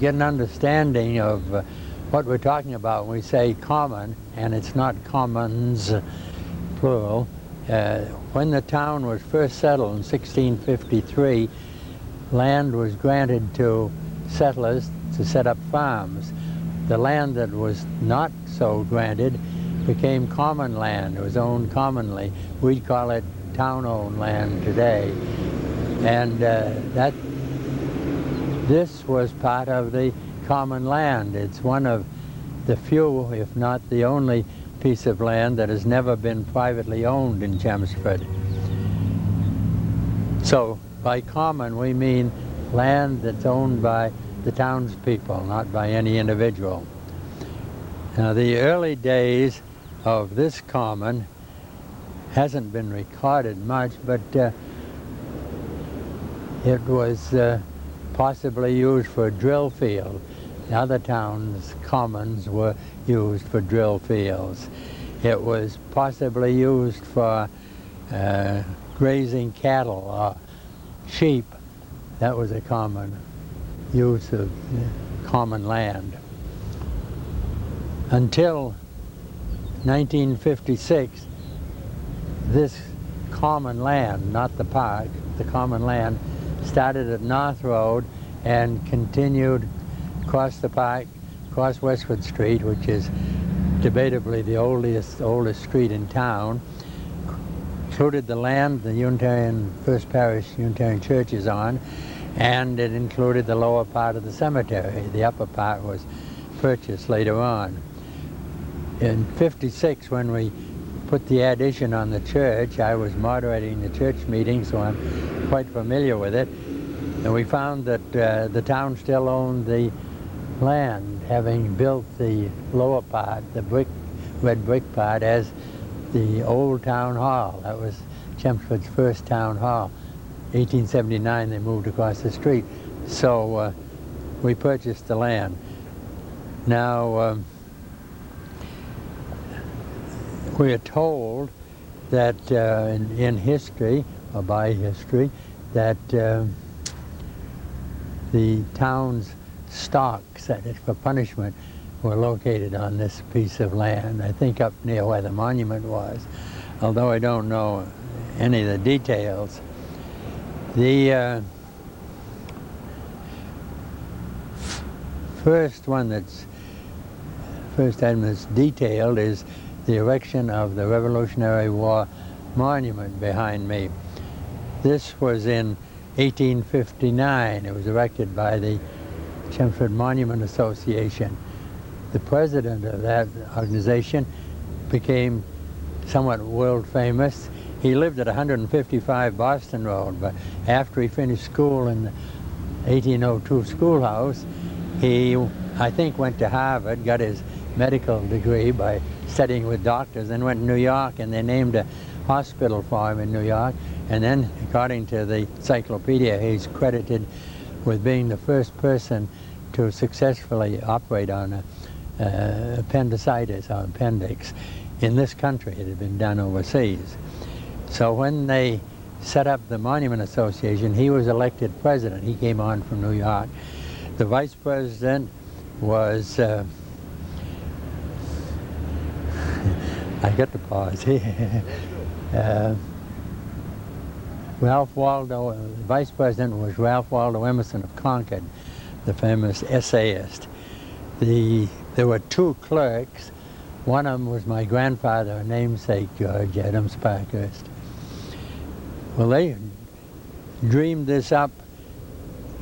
get an understanding of what we're talking about when we say common, and it's not commons, plural. When the town was first settled in 1653, land was granted to settlers to set up farms. The land that was not so granted became common land. It was owned commonly. We'd call it town-owned land today. And this was part of the common land. It's one of the few, if not the only, piece of land that has never been privately owned in Chelmsford. So by common we mean land that's owned by the townspeople, not by any individual. Now the early days of this common hasn't been recorded much, but it was possibly used for a drill field. The other towns' commons were used for drill fields. It was possibly used for grazing cattle or sheep. That was a common use of common land. Until 1956, this common land, not the park, the common land, started at North Road and continued across the park, across Westwood Street, which is debatably the oldest street in town, included the land the Unitarian First Parish Unitarian Church is on, and it included the lower part of the cemetery. The upper part was purchased later on. In '56, when we put the addition on the church, I was moderating the church meeting, so I'm quite familiar with it. And we found that the town still owned the land, having built the lower part, the red brick part, as the old town hall. That was Chelmsford's first town hall. 1879 they moved across the street. So we purchased the land. Now we are told that in history, or by history, that the town's stocks for punishment were located on this piece of land, I think up near where the monument was, although I don't know any of the details. The first item that's detailed is the erection of the Revolutionary War monument behind me. This was in 1859. It was erected by the Chelmsford Monument Association. The president of that organization became somewhat world famous. He lived at 155 Boston Road, but after he finished school in the 1802 schoolhouse, he, I think, went to Harvard, got his medical degree by studying with doctors, then went to New York, and they named a hospital for him in New York. And then, according to the encyclopedia, he's credited with being the first person to successfully operate on appendicitis or appendix in this country. It had been done overseas. So when they set up the Monument Association, he was elected president. He came on from New York. The vice president was, I got to pause here. Ralph Waldo, the vice president was Ralph Waldo Emerson of Concord, the famous essayist. There were two clerks. One of them was my grandfather, namesake George Adams Parkhurst. Well, they dreamed this up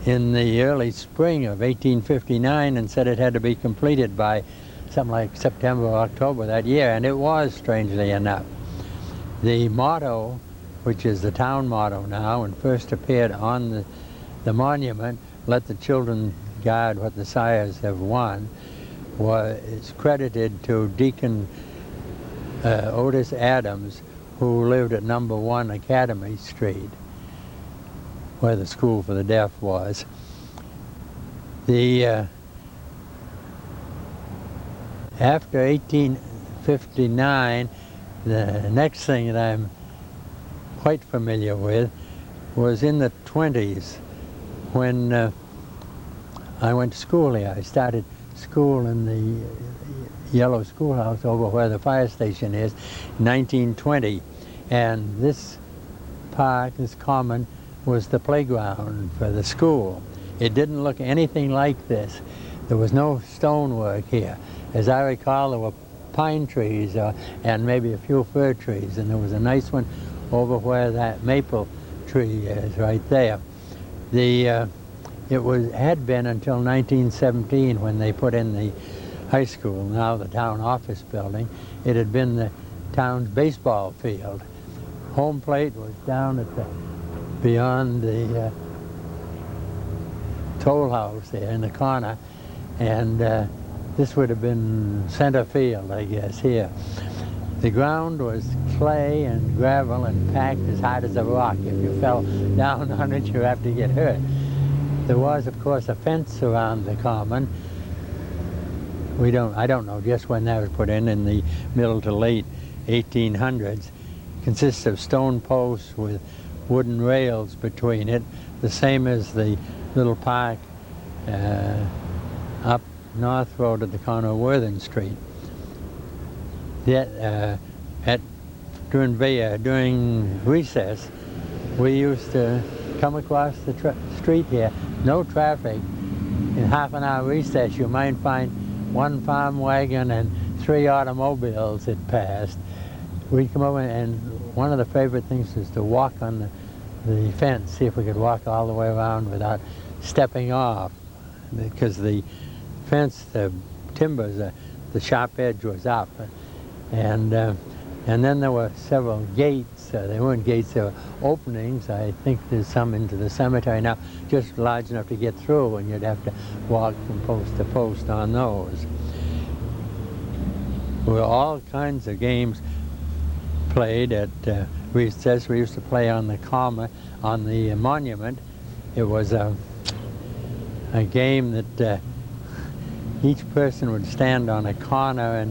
in the early spring of 1859 and said it had to be completed by something like September or October that year, and it was, strangely enough. The motto, which is the town motto now and first appeared on the monument, "Let the children guard what the sires have won," is credited to Deacon Otis Adams, who lived at number 1 Academy Street, where the school for the deaf was. After 1859, the next thing that I'm quite familiar with was in the 20s, when I went to school here. I started school in the yellow schoolhouse over where the fire station is, 1920. And this park, this common, was the playground for the school. It didn't look anything like this. There was no stonework here. As I recall, there were pine trees and maybe a few fir trees, and there was a nice one over where that maple tree is right there. It had been until 1917 when they put in the high school, now the town office building. It had been the town's baseball field. Home plate was down at beyond the toll house there in the corner, and this would have been center field, I guess, here. The ground was clay and gravel and packed as hard as a rock. If you fell down on it, you'd have to get hurt. There was, of course, a fence around the common. I don't know just when that was put in the middle to late 1800s. Consists of stone posts with wooden rails between it, the same as the little park up North Road at the corner of Worthing Street. During recess, we used to come across the street here, no traffic. In half an hour recess, you might find one farm wagon and 3 automobiles had passed. We'd come over, and one of the favorite things was to walk on the fence, see if we could walk all the way around without stepping off, because the fence, the timbers, the sharp edge was up, and then there were several gates. They weren't gates, they were openings. I think there's some into the cemetery now, just large enough to get through, and you'd have to walk from post to post on those. There were all kinds of games played at recess. We used to play on the common, on the monument. It was a game that each person would stand on a corner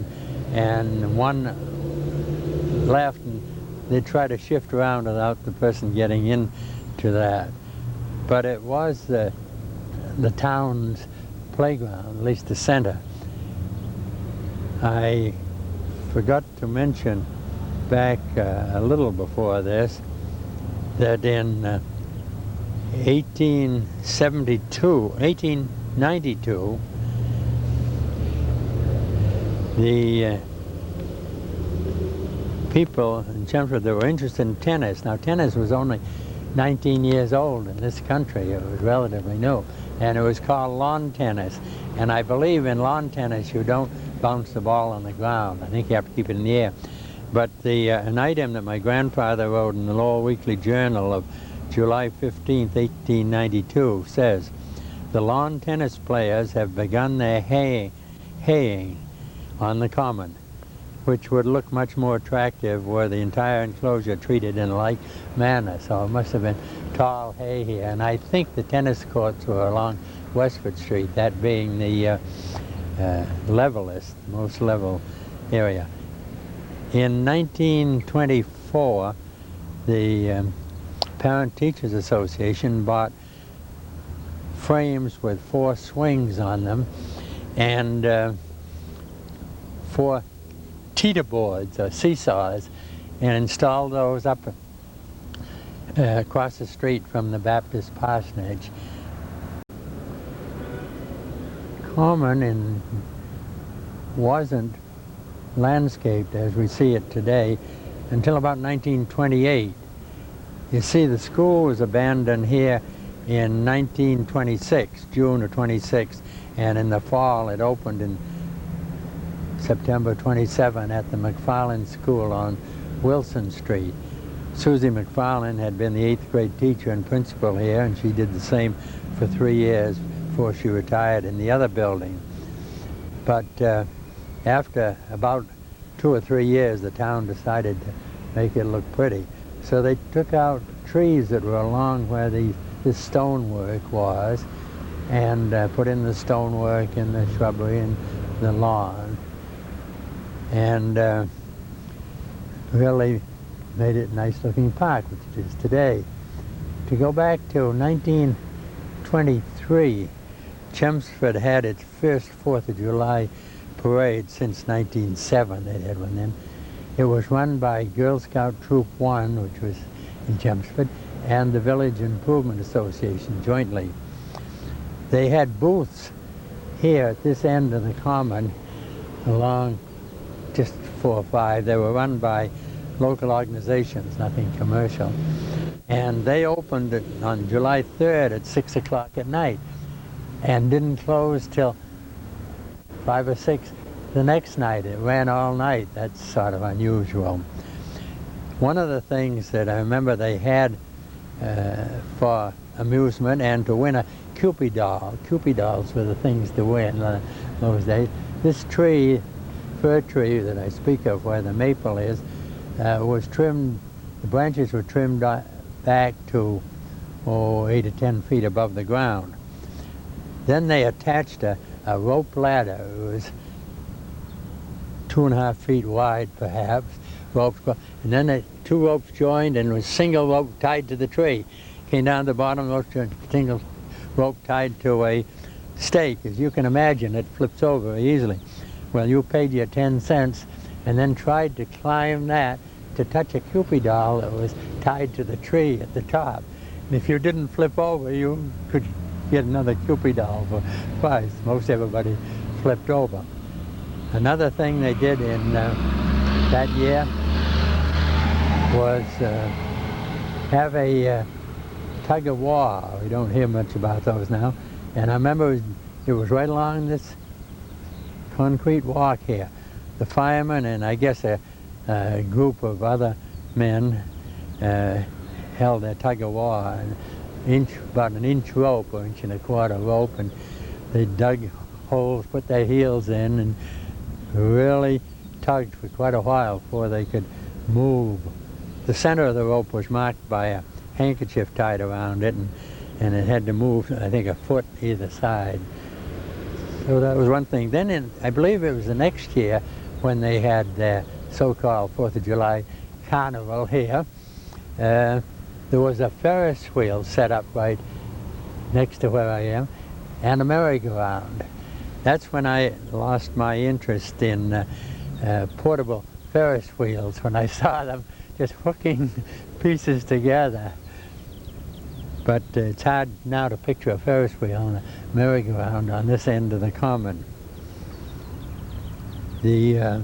and one left, and they'd try to shift around without the person getting into that. But it was the town's playground, at least the center. I forgot to mention back a little before this that in 1892, the people in Chelmsford that were interested in tennis. Now, tennis was only 19 years old in this country. It was relatively new, and it was called lawn tennis. And I believe in lawn tennis you don't bounce the ball on the ground. I think you have to keep it in the air. But an item that my grandfather wrote in the Lowell Weekly Journal of July 15, 1892 says, "The lawn tennis players have begun their haying on the common, which would look much more attractive were the entire enclosure treated in a like manner." So it must have been tall hay here. And I think the tennis courts were along Westford Street, that being the levelest, most level area. In 1924, the Parent Teachers Association bought frames with 4 swings on them and 4 teeter boards or seesaws, and installed those up across the street from the Baptist parsonage. Common wasn't landscaped as we see it today until about 1928. You see, the school was abandoned here in 1926, June of 26, and in the fall it opened in September 27 at the McFarland School on Wilson Street. Susie McFarland had been the 8th grade teacher and principal here, and she did the same for 3 years before she retired in the other building. But after about 2 or 3 years, the town decided to make it look pretty. So they took out trees that were along where this stonework was, and put in the stonework and the shrubbery and the lawn, and really made it a nice looking park, which it is today. To go back to 1923, Chelmsford had its first 4th of July parade since 1907. They had one then. It was run by Girl Scout Troop 1, which was in Chelmsford, and the Village Improvement Association jointly. They had booths here at this end of the common, along just 4 or 5. They were run by local organizations, nothing commercial. And they opened it on July 3rd at 6 o'clock at night and didn't close till 5 or 6 the next night. It ran all night. That's sort of unusual. One of the things that I remember they had for amusement and to win a Cupid doll. Cupid dolls were the things to win those days. This tree, fir tree that I speak of where the maple is, was trimmed, the branches were trimmed back to 8 or 10 feet above the ground. Then they attached a rope ladder. It was 2.5 feet wide perhaps, ropes, and then the 2 ropes joined and was single rope tied to the tree. Came down the bottom, single rope tied to a stake. As you can imagine, it flips over easily. Well, you paid your 10 cents and then tried to climb that to touch a Cupid doll that was tied to the tree at the top. And if you didn't flip over, you could get another Cupid doll for price. Most everybody flipped over. Another thing they did in that year was have a tug of war. We don't hear much about those now. And I remember it was right along this concrete walk here. The firemen and I guess a group of other men held a tug of war, about an inch rope or 1.25 inch rope, and they dug holes, put their heels in, and really tugged for quite a while before they could move. The center of the rope was marked by a handkerchief tied around it, and it had to move, I think, a foot either side. So that was one thing. Then I believe it was the next year when they had their so-called 4th of July carnival here. There was a Ferris wheel set up right next to where I am, and a merry-go-round. That's when I lost my interest in portable Ferris wheels, when I saw them just hooking pieces together. But it's hard now to picture a Ferris wheel and a merry-go-round on this end of the common. The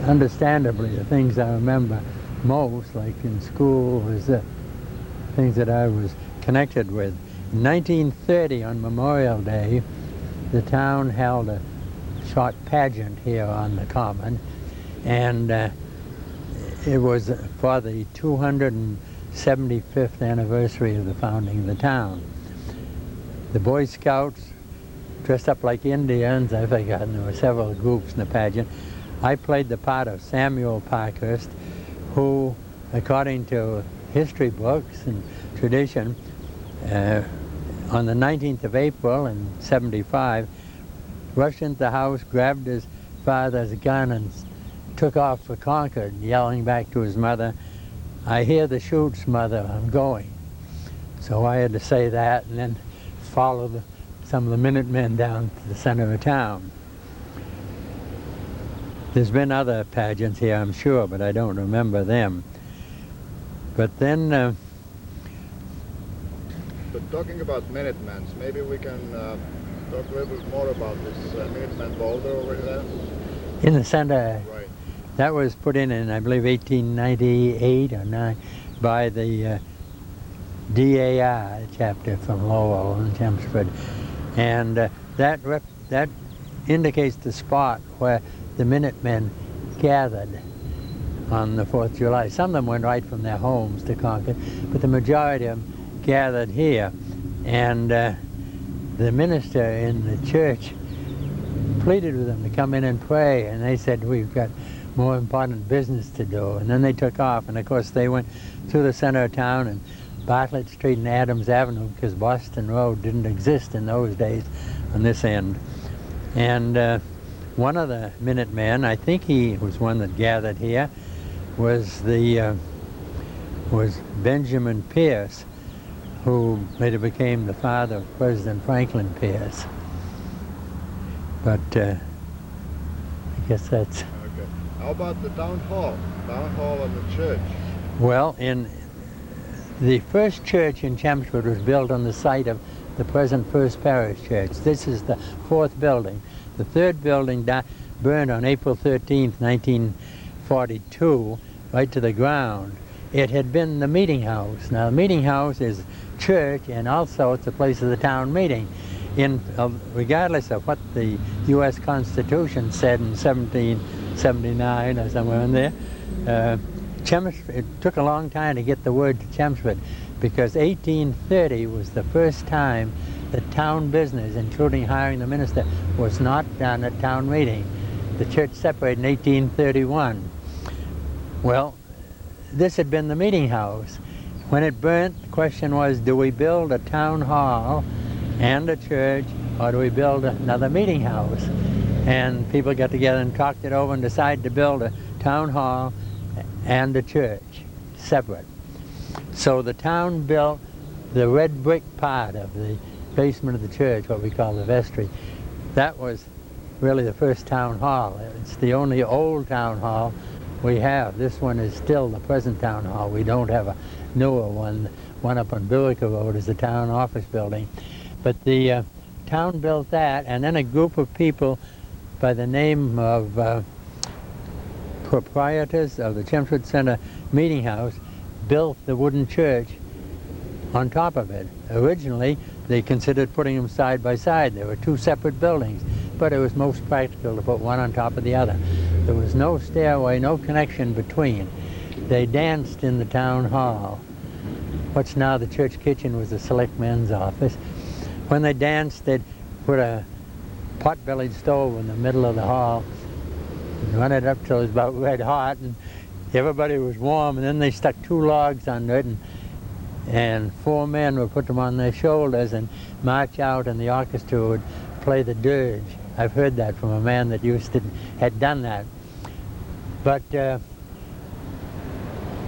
understandably, the things I remember most, like in school, was the things that I was connected with. In 1930, on Memorial Day, the town held a short pageant here on the common, and it was for the 275th anniversary of the founding of the town. The Boy Scouts dressed up like Indians. I've forgotten, there were several groups in the pageant. I played the part of Samuel Parkhurst, who, according to history books and tradition, on the 19th of April in '75, rushed into the house, grabbed his father's gun, and took off for Concord, yelling back to his mother, "I hear the shoots, Mother, I'm going." So I had to say that and then follow some of the Minutemen down to the center of town. There's been other pageants here, I'm sure, but I don't remember them. But then... But talking about Minutemen, maybe we can talk a little bit more about this Minuteman boulder over there. In the center. Right. That was put in I believe, 1898 or 9 by the DAR chapter from Lowell and Chelmsford. And that indicates the spot where the Minutemen gathered on the 4th of July. Some of them went right from their homes to Concord, but the majority of them gathered here. And the minister in the church pleaded with them to come in and pray, and they said, "We've got more important business to do." And then they took off, and of course they went through the center of town and Bartlett Street and Adams Avenue, because Boston Road didn't exist in those days on this end. And one of the Minutemen, I think he was one that gathered here, was was Benjamin Pierce, who later became the father of President Franklin Pierce. But I guess that's... Okay. How about the town hall? Town hall and the church? Well, the first church in Chelmsford was built on the site of the present First Parish Church. This is the fourth building. The third building burned on April 13th, 1942, right to the ground. It had been the meeting house. Now, the meeting house is church, and also it's a place of the town meeting. Regardless of what the U.S. Constitution said in 1779 or somewhere in there, Chelmsford, it took a long time to get the word to Chelmsford, because 1830 was the first time that town business, including hiring the minister, was not done at town meeting. The church separated in 1831. Well, this had been the meeting house. When it burnt, the question was, do we build a town hall and a church, or do we build another meeting house? And people got together and talked it over and decided to build a town hall and a church, separate. So the town built the red brick part of the basement of the church, what we call the vestry. That was really the first town hall. It's the only old town hall we have. This one is still the present town hall. We don't have a newer one. One up on Billerica Road is the town office building. But the town built that, and then a group of people by the name of proprietors of the Chelmsford Center Meeting House built the wooden church on top of it. Originally, they considered putting them side by side. There were two separate buildings, but it was most practical to put one on top of the other. There was no stairway, no connection between. They danced in the town hall. What's now the church kitchen was the select men's office. When they danced, they'd put a pot-bellied stove in the middle of the hall and run it up till it was about red hot, and everybody was warm, and then they stuck two logs under it, and four men would put them on their shoulders and march out, and the orchestra would play the dirge. I've heard that from a man that had done that. But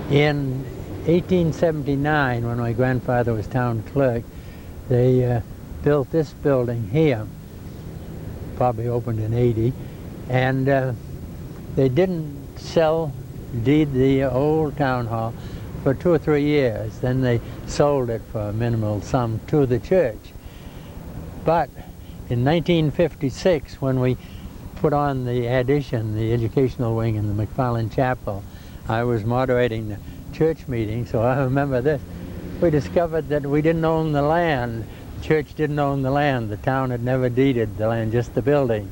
in 1879, when my grandfather was town clerk, they built this building here, probably opened in 80, and they didn't deed the old town hall for 2 or 3 years. Then they sold it for a minimal sum to the church. But in 1956, when we put on the addition, the educational wing in the McFarland Chapel, I was moderating the church meeting, so I remember this. We discovered that we didn't own the land. The church didn't own the land. The town had never deeded the land, just the building.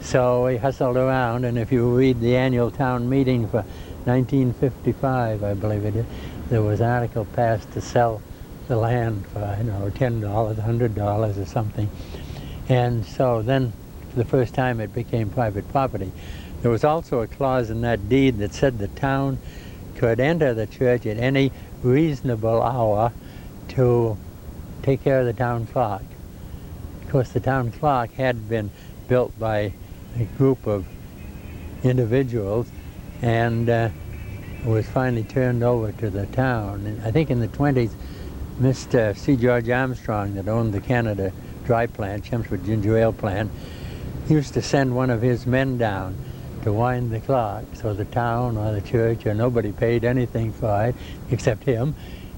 So we hustled around, and if you read the annual town meeting for 1955, I believe it is, there was an article passed to sell the land for, I don't know, $10, $100 or something. And so then, for the first time, it became private property. There was also a clause in that deed that said the town could enter the church at any reasonable hour to take care of the town clock. Of course, the town clock had been built by a group of individuals, and was finally turned over to the town. And I think in the 20s, Mr. C. George Armstrong, that owned the Canada Dry Plant, Chelmsford Ginger Ale Plant, used to send one of his men down to wind the clock, so the town or the church or nobody paid anything for it except him,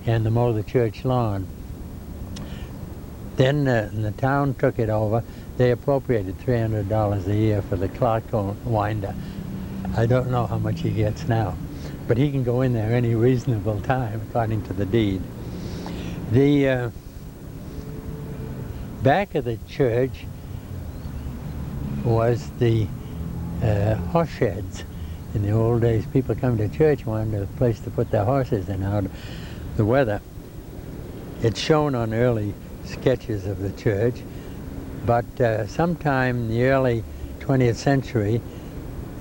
and to mow the church lawn. Then the town took it over. They appropriated $300 a year for the clock winder. I don't know how much he gets now, but he can go in there any reasonable time according to the deed. The back of the church was the horse sheds. In the old days, people come to church, wanted a place to put their horses in out of the weather. It's shown on early sketches of the church, but sometime in the early 20th century,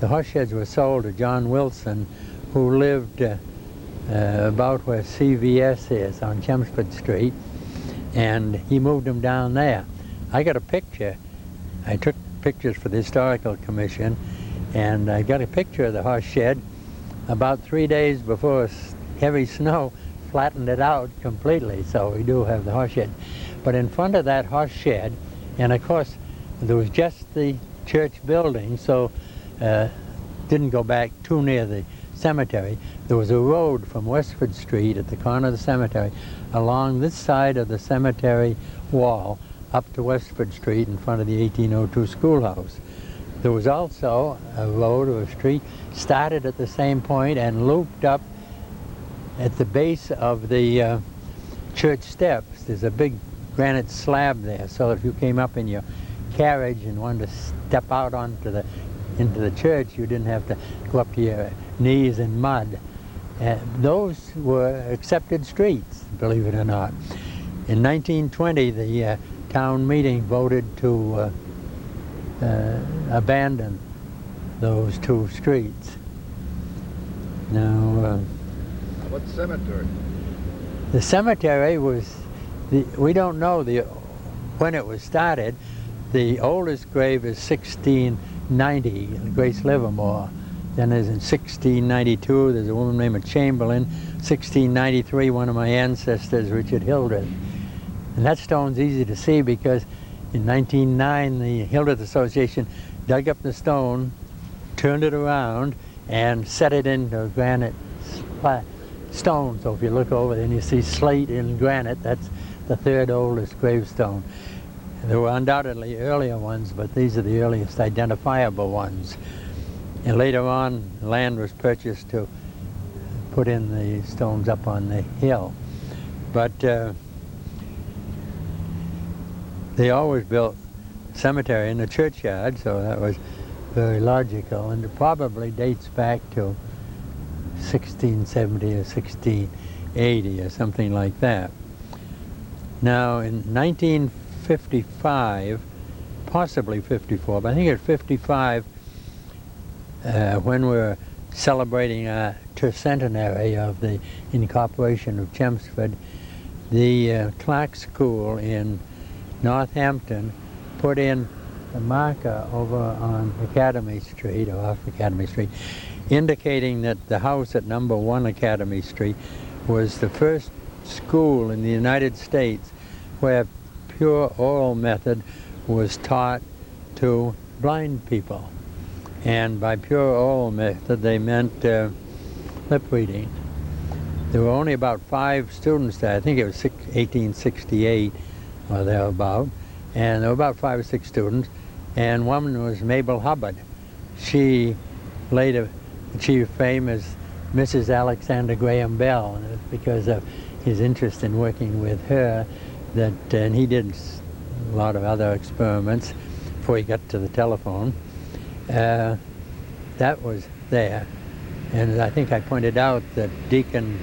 the horse sheds were sold to John Wilson, who lived about where CVS is on Chelmsford Street, and he moved them down there. I got a picture. I took pictures for the Historical Commission, and I got a picture of the horse shed about 3 days before heavy snow flattened it out completely, so we do have the horse shed. But in front of that horse shed, and of course there was just the church building, so didn't go back too near the cemetery. There was a road from Westford Street at the corner of the cemetery along this side of the cemetery wall up to Westford Street in front of the 1802 schoolhouse. There was also a road or a street started at the same point and looped up at the base of the church steps. There's a big granite slab there, so if you came up in your carriage and wanted to step out into the church, you didn't have to go up to your knees in mud. Those were accepted streets, believe it or not. In 1920, the town meeting voted to abandon those two streets. Now, what cemetery? the cemetery was, we don't know when it was started. The oldest grave is 1690, Grace Livermore. Then there's in 1692, there's a woman named Chamberlain. 1693, one of my ancestors, Richard Hildreth. And that stone's easy to see because in 1909, the Hildreth Association dug up the stone, turned it around, and set it into granite stone. So if you look over there and you see slate and granite, that's the third oldest gravestone. There were undoubtedly earlier ones, but these are the earliest identifiable ones. And later on, land was purchased to put in the stones up on the hill. But they always built cemetery in the churchyard, so that was very logical, and it probably dates back to 1670 or 1680 or something like that. Now in 1955, possibly 54, but I think it's 55, when we're celebrating our tercentenary of the incorporation of Chelmsford, the Clark School in Northampton put in a marker over on Academy Street, or off Academy Street, indicating that the house at number 1 Academy Street was the first school in the United States where pure oral method was taught to blind people. And by pure oral method, they meant lip reading. There were only about 5 students there. I think it was 1868 or thereabout. And there were about 5 or 6 students. And one was Mabel Hubbard. She later achieved fame as Mrs. Alexander Graham Bell, and it was because of his interest in working with her that, and he did a lot of other experiments before he got to the telephone. That was there. And I think I pointed out that Deacon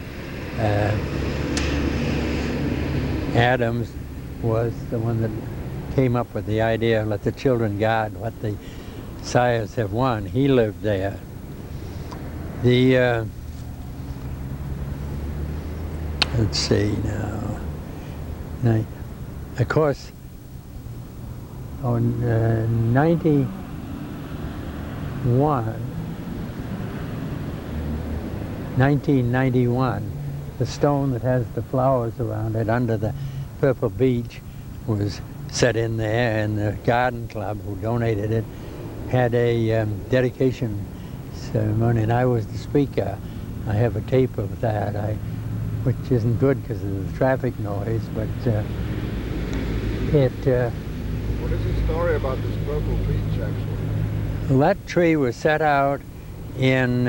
Adams was the one that came up with the idea of let the children guard what the sires have won. He lived there. The, let's see now, of course, on 1991, the stone that has the flowers around it under the purple beech was set in there, and the garden club who donated it had a dedication ceremony, and I was the speaker. I have a tape of that, which isn't good because of the traffic noise, but What is the story about this purple beech, actually? well, that tree was set out in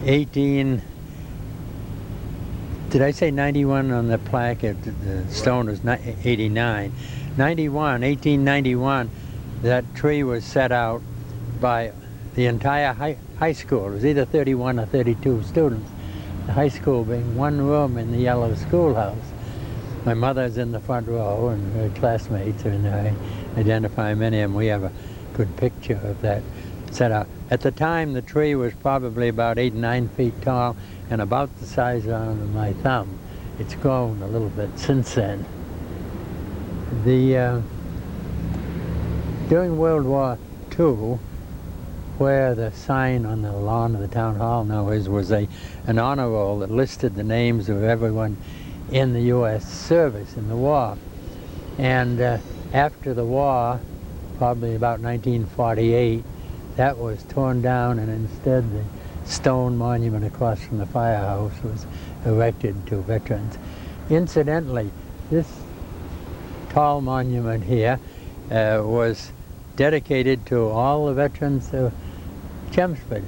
91 on the plaque? The stone was 89. 1891, that tree was set out by the entire high school. It was either 31 or 32 students. The high school being one room in the yellow schoolhouse. My mother's in the front row, and her classmates are in there. I identify many of them. We have a good picture of that set out. At the time, the tree was probably about 8 or 9 feet tall and about the size of my thumb. It's grown a little bit since then. During World War II, where the sign on the lawn of the town hall now is was an honor roll that listed the names of everyone in the U.S. service in the war. And after the war, probably about 1948, that was torn down, and instead the stone monument across from the firehouse was erected to veterans. Incidentally, this tall monument here was dedicated to all the veterans of Chelmsford,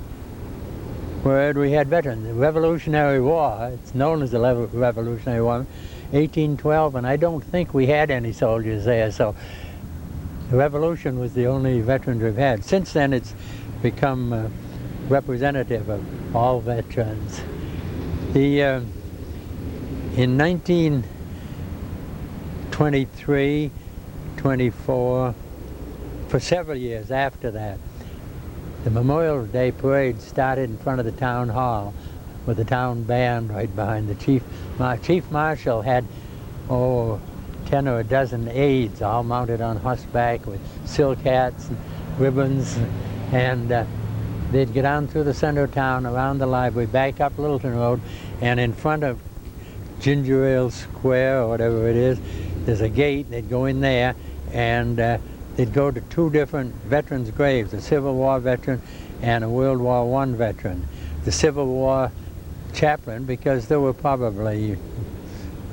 where we had veterans. The Revolutionary War, it's known as the Revolutionary War, 1812, and I don't think we had any soldiers there, so the Revolution was the only veterans we've had. Since then, it's become representative of all veterans. In 1923, 24, for several years after that, the Memorial Day Parade started in front of the town hall with the town band right behind the chief. Chief Marshal had, 10 or a dozen aides all mounted on horseback with silk hats and ribbons, and they'd get on through the center of town, around the library, back up Littleton Road, and in front of Ginger Ale Square, or whatever it is, there's a gate. They'd go in there, and they'd go to two different veterans' graves, a Civil War veteran and a World War I veteran. The Civil War chaplain, because there were probably,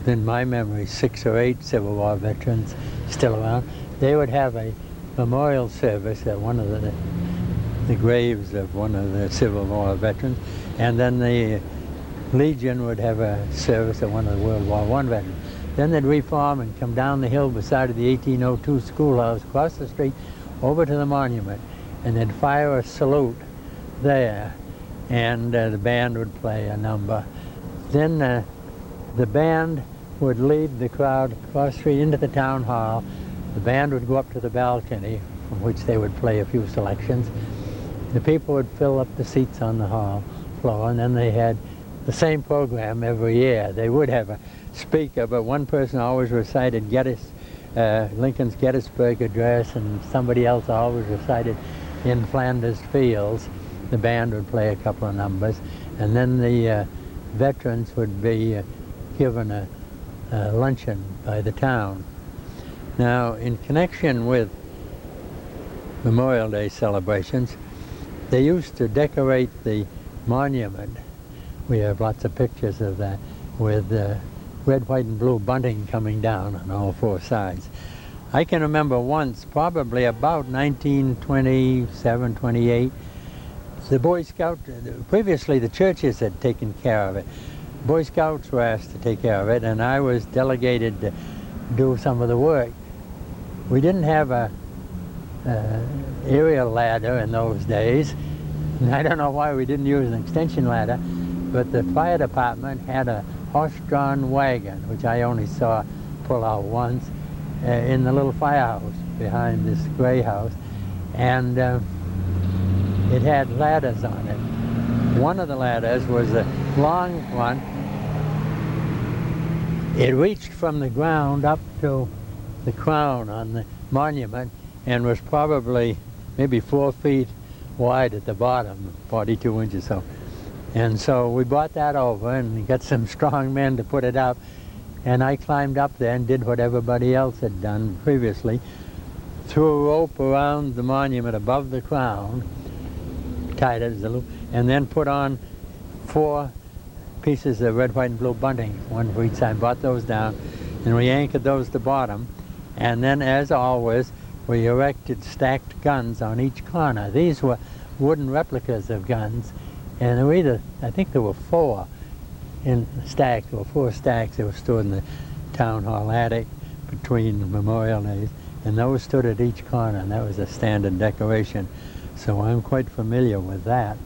in my memory, 6 or 8 Civil War veterans still around, they would have a memorial service at one of the graves of one of the Civil War veterans, and then the Legion would have a service at one of the World War I veterans. Then they'd reform and come down the hill beside the 1802 schoolhouse, across the street, over to the monument, and they'd fire a salute there, and the band would play a number. Then the band would lead the crowd across the street into the town hall. The band would go up to the balcony, from which they would play a few selections. The people would fill up the seats on the hall floor, and then they had the same program every year. They would have a speaker, but one person always recited Lincoln's Gettysburg Address, and somebody else always recited In Flanders Fields. The band would play a couple of numbers, and then the veterans would be given a luncheon by the town. Now, in connection with Memorial Day celebrations, they used to decorate the monument. We have lots of pictures of that, with red, white, and blue bunting coming down on all 4 sides. I can remember once, probably about 1927, 28, the Boy Scout, previously the churches had taken care of it. Boy Scouts were asked to take care of it, and I was delegated to do some of the work. We didn't have a aerial ladder in those days, and I don't know why we didn't use an extension ladder, but the fire department had a horse-drawn wagon, which I only saw pull out once, in the little firehouse behind this gray house, and it had ladders on it. One of the ladders was a long one. It reached from the ground up to the crown on the monument, and was probably maybe 4 feet wide at the bottom, 42 inches so. And so we brought that over and got some strong men to put it up, and I climbed up there and did what everybody else had done previously, threw a rope around the monument above the crown, tied it as a loop, and then put on 4 pieces of red, white, and blue bunting, one for each side, brought those down, and we anchored those to bottom, and then, as always, we erected stacked guns on each corner. These were wooden replicas of guns, and there were I think there were 4 in stacks, or 4 stacks that were stored in the town hall attic between Memorial Days, and those stood at each corner, and that was a standard decoration. So I'm quite familiar with that.